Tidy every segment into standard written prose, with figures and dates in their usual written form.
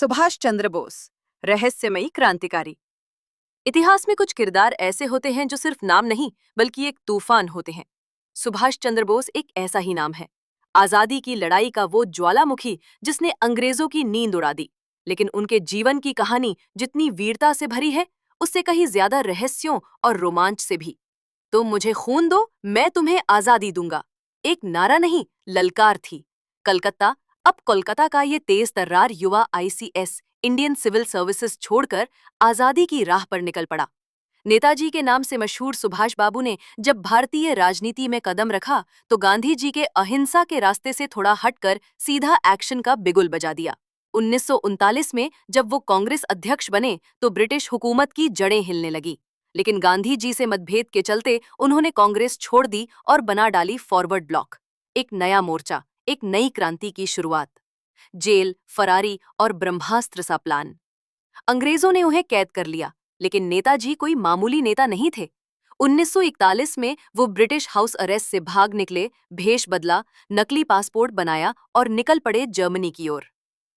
सुभाष चंद्र बोस, रहस्यमयी क्रांतिकारी। इतिहास में कुछ किरदार ऐसे होते हैं जो सिर्फ नाम नहीं बल्कि एक तूफान होते हैं। सुभाष चंद्र बोस एक ऐसा ही नाम है। आजादी की लड़ाई का वो ज्वालामुखी जिसने अंग्रेजों की नींद उड़ा दी। लेकिन उनके जीवन की कहानी जितनी वीरता से भरी है, उससे कहीं ज्यादा रहस्यों और रोमांच से भी। तुम मुझे खून दो, मैं तुम्हें आजादी दूंगा, एक नारा नहीं, ललकार थी। कलकत्ता, अब कोलकाता का ये तेज तर्रार युवा आईसीएस इंडियन सिविल सर्विसेज छोड़कर आजादी की राह पर निकल पड़ा। नेताजी के नाम से मशहूर सुभाष बाबू ने जब भारतीय राजनीति में कदम रखा तो गांधी जी के अहिंसा के रास्ते से थोड़ा हटकर सीधा एक्शन का बिगुल बजा दिया। 1939 में जब वो कांग्रेस अध्यक्ष बने तो ब्रिटिश हुकूमत की जड़ें हिलने लगी। लेकिन गांधी जी से मतभेद के चलते उन्होंने कांग्रेस छोड़ दी और बना डाली फॉरवर्ड ब्लॉक। एक नया मोर्चा, एक नई क्रांति की शुरुआत। जेल, फरारी और ब्रह्मास्त्र सा प्लान। अंग्रेजों ने उन्हें कैद कर लिया, लेकिन नेताजी कोई मामूली नेता नहीं थे। 1941 में वो ब्रिटिश हाउस अरेस्ट से भाग निकले, भेष बदला, नकली पासपोर्ट बनाया और निकल पड़े जर्मनी की ओर।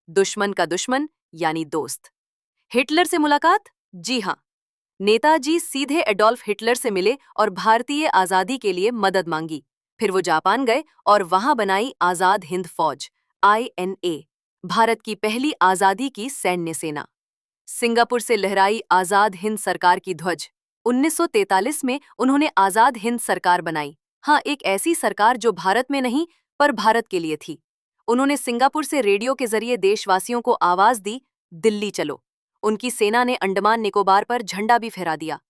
दुश्मन का दुश्मन यानी दोस्त। हिटलर से मुलाकात? जी हाँ, नेताजी सीधे एडोल्फ हिटलर से मिले और भारतीय आजादी के लिए मदद मांगी। फिर वो जापान गए और वहां बनाई आजाद हिंद फौज, INA, भारत की पहली आजादी की सैन्य सेना। सिंगापुर से लहराई आजाद हिंद सरकार की ध्वज। 1943 में उन्होंने आजाद हिंद सरकार बनाई। हाँ, एक ऐसी सरकार जो भारत में नहीं पर भारत के लिए थी। उन्होंने सिंगापुर से रेडियो के जरिए देशवासियों को आवाज दी, दिल्ली चलो। उनकी सेना ने अंडमान निकोबार पर झंडा भी फहरा दिया।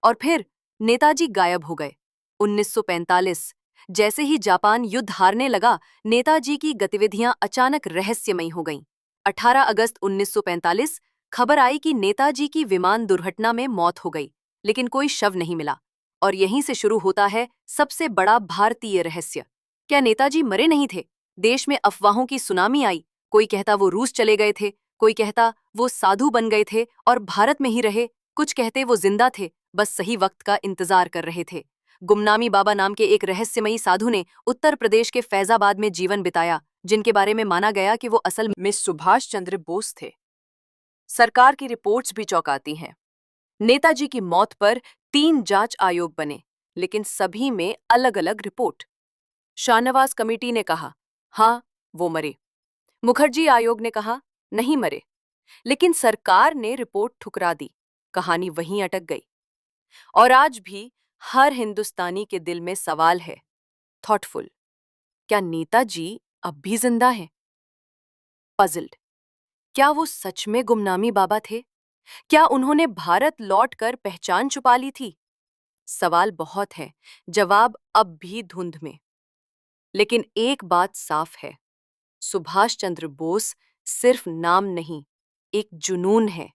और फिर नेताजी गायब हो गए। 1945, जैसे ही जापान युद्ध हारने लगा, नेताजी की गतिविधियां अचानक रहस्यमयी हो गईं। 18 अगस्त 1945 खबर आई कि नेताजी की विमान दुर्घटना में मौत हो गई, लेकिन कोई शव नहीं मिला। और यहीं से शुरू होता है सबसे बड़ा भारतीय रहस्य। क्या नेताजी मरे नहीं थे? देश में अफवाहों की सुनामी आई। कोई कहता वो रूस चले गए थे, कोई कहता वो साधु बन गए थे और भारत में ही रहे, कुछ कहते वो जिंदा थे, बस सही वक्त का इंतजार कर रहे थे। गुमनामी बाबा नाम के एक रहस्यमयी साधु ने उत्तर प्रदेश के फैजाबाद में जीवन बिताया, जिनके बारे में माना गया कि वो असल में सुभाष चंद्र बोस थे। सरकार की रिपोर्ट्स भी चौंकाती हैं। नेताजी की मौत पर 3 जांच आयोग बने, लेकिन सभी में अलग अलग रिपोर्ट। शाहनवाज कमेटी ने कहा, हाँ वो मरे। मुखर्जी आयोग ने कहा, नहीं मरे। लेकिन सरकार ने रिपोर्ट ठुकरा दी। कहानी वहीं अटक गई। और आज भी हर हिंदुस्तानी के दिल में सवाल है, थॉटफुल, क्या नेताजी अब भी जिंदा हैं? पजल्ड, क्या वो सच में गुमनामी बाबा थे? क्या उन्होंने भारत लौटकर पहचान छुपा ली थी? सवाल बहुत है, जवाब अब भी धुंध में। लेकिन एक बात साफ है, सुभाष चंद्र बोस सिर्फ नाम नहीं, एक जुनून है,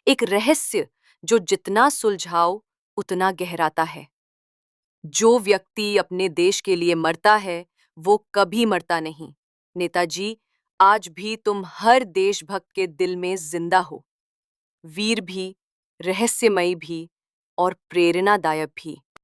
एक रहस्य जो जितना सुलझाओ उतना गहराता है। जो व्यक्ति अपने देश के लिए मरता है वो कभी मरता नहीं। नेताजी, आज भी तुम हर देशभक्त के दिल में जिंदा हो, वीर भी, रहस्यमयी भी और प्रेरणादायक भी।